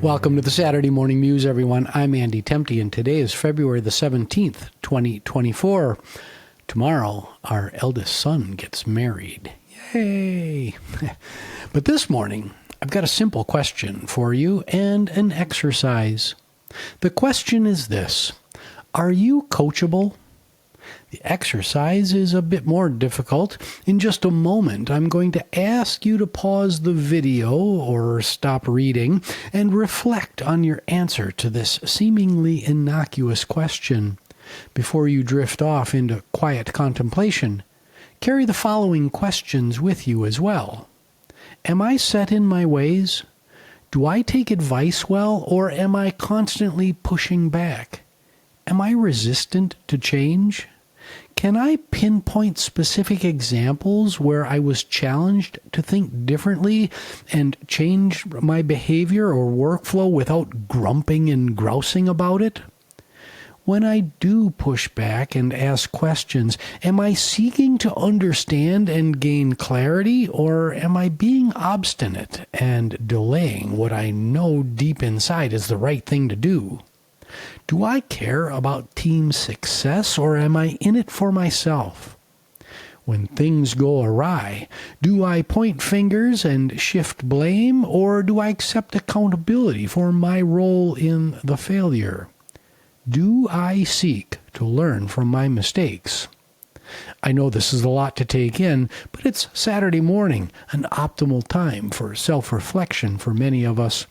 Welcome to the Saturday Morning Muse, everyone. I'm Andy Temte, and today is February the 17th, 2024. Tomorrow, our eldest son gets married. Yay! But this morning, I've got a simple question for you and an exercise. The question is this: are you coachable? The exercise is a bit more difficult. In just a moment, I'm going to ask you to pause the video or stop reading and reflect on your answer to this seemingly innocuous question. Before you drift off into quiet contemplation, carry the following questions with you as well. Am I set in my ways? Do I take advice well, or am I constantly pushing back? Am I resistant to change? Can I pinpoint specific examples where I was challenged to think differently and change my behavior or workflow without grumping and grousing about it? When I do push back and ask questions, am I seeking to understand and gain clarity, or am I being obstinate and delaying what I know deep inside is the right thing to do? Do I care about team success, or am I in it for myself? When things go awry, do I point fingers and shift blame, or do I accept accountability for my role in the failure? Do I seek to learn from my mistakes? I know this is a lot to take in, but it's Saturday morning, an optimal time for self-reflection for many of us.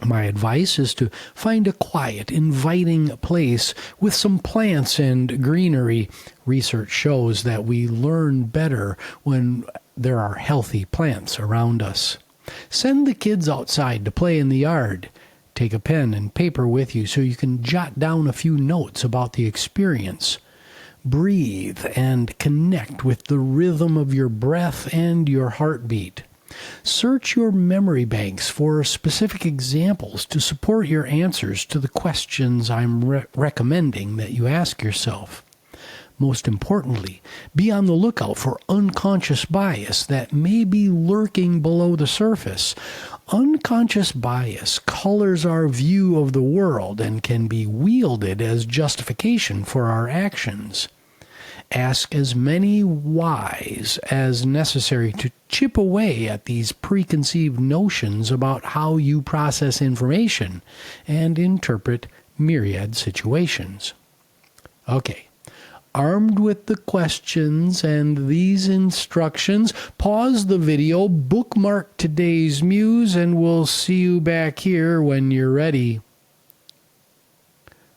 My advice is to find a quiet, inviting place with some plants and greenery. Research shows that we learn better when there are healthy plants around us. Send the kids outside to play in the yard. Take a pen and paper with you so you can jot down a few notes about the experience. Breathe and connect with the rhythm of your breath and your heartbeat. Search your memory banks for specific examples to support your answers to the questions I'm recommending that you ask yourself. Most importantly, be on the lookout for unconscious bias that may be lurking below the surface. Unconscious bias colors our view of the world and can be wielded as justification for our actions. Ask as many whys as necessary to chip away at these preconceived notions about how you process information and interpret myriad situations. Okay, armed with the questions and these instructions, pause the video, bookmark today's Muse, and we'll see you back here when you're ready.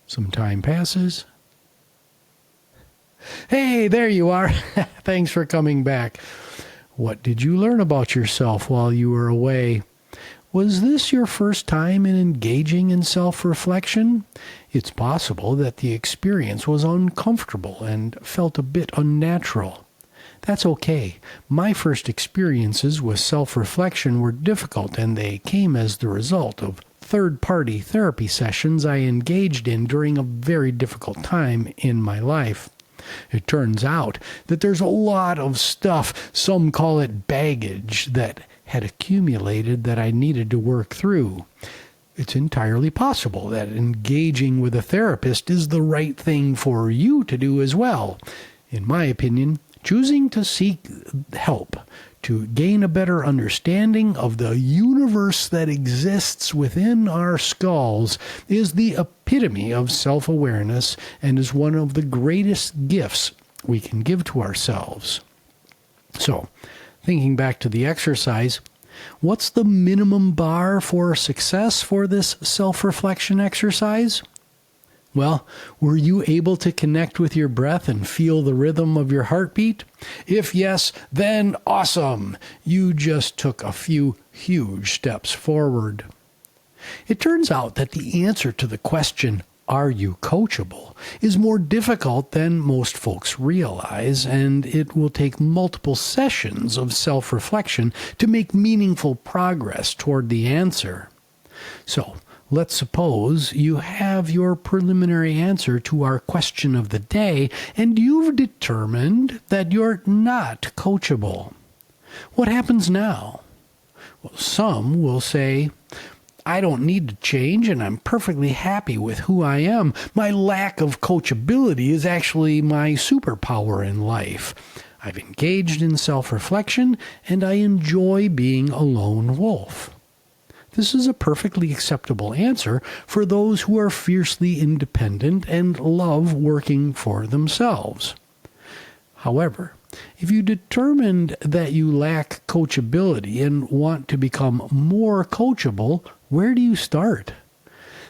Some time passes. Hey, there you are. Thanks for coming back. What did you learn about yourself while you were away? Was this your first time in engaging in self-reflection? It's possible that the experience was uncomfortable and felt a bit unnatural. That's okay. My first experiences with self-reflection were difficult, and they came as the result of third-party therapy sessions I engaged in during a very difficult time in my life. It turns out that there's a lot of stuff, some call it baggage, that had accumulated that I needed to work through. It's entirely possible that engaging with a therapist is the right thing for you to do as well. In my opinion, choosing to seek help to gain a better understanding of the universe that exists within our skulls is the epitome of self-awareness and is one of the greatest gifts we can give to ourselves. So, thinking back to the exercise, what's the minimum bar for success for this self-reflection exercise? Well, were you able to connect with your breath and feel the rhythm of your heartbeat? If yes, then awesome! You just took a few huge steps forward. It turns out that the answer to the question, are you coachable, is more difficult than most folks realize, and it will take multiple sessions of self-reflection to make meaningful progress toward the answer. So, let's suppose you have your preliminary answer to our question of the day, and you've determined that you're not coachable. What happens now? Well, some will say, I don't need to change, and I'm perfectly happy with who I am. My lack of coachability is actually my superpower in life. I've engaged in self-reflection, and I enjoy being a lone wolf. This is a perfectly acceptable answer for those who are fiercely independent and love working for themselves. However, if you determined that you lack coachability and want to become more coachable, where do you start?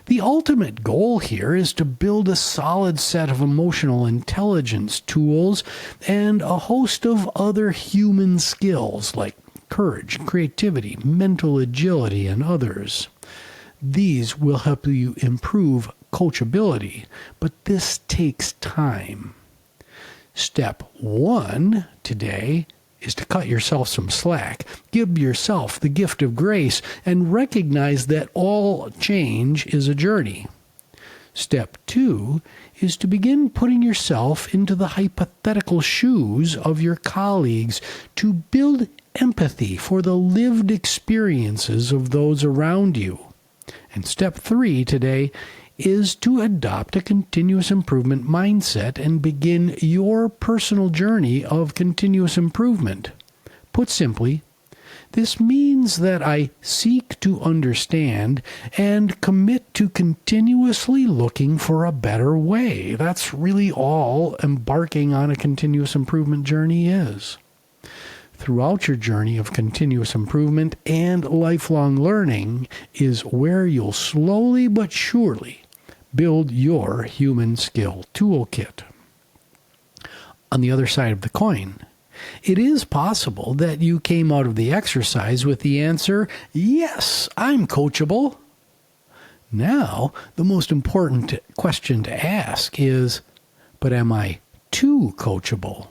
The ultimate goal here is to build a solid set of emotional intelligence tools and a host of other human skills like courage, creativity, mental agility, and others. These will help you improve coachability, but this takes time. Step 1 today is to cut yourself some slack. Give yourself the gift of grace and recognize that all change is a journey. Step 2 is to begin putting yourself into the hypothetical shoes of your colleagues to build empathy for the lived experiences of those around you. And step 3 today is to adopt a continuous improvement mindset and begin your personal journey of continuous improvement. Put simply, this means that I seek to understand and commit to continuously looking for a better way. That's really all embarking on a continuous improvement journey is. Throughout your journey of continuous improvement and lifelong learning is where you'll slowly but surely build your human skill toolkit. On the other side of the coin, it is possible that you came out of the exercise with the answer, yes, I'm coachable. Now, the most important question to ask is, but am I too coachable?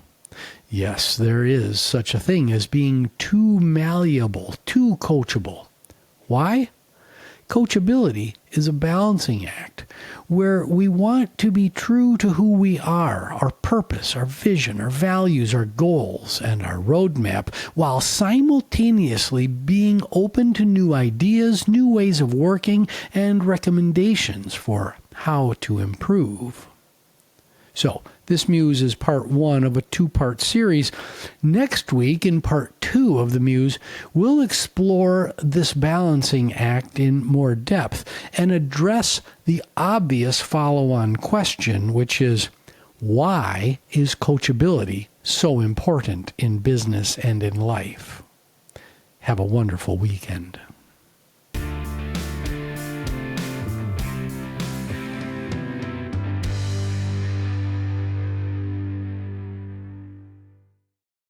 Yes, there is such a thing as being too malleable, too coachable. Why? Coachability is a balancing act where we want to be true to who we are, our purpose, our vision, our values, our goals, and our roadmap, while simultaneously being open to new ideas, new ways of working, and recommendations for how to improve. So, this Muse is part 1 of a 2-part series. Next week, in part 2 of the Muse, we'll explore this balancing act in more depth and address the obvious follow-on question, which is, why is coachability so important in business and in life? Have a wonderful weekend.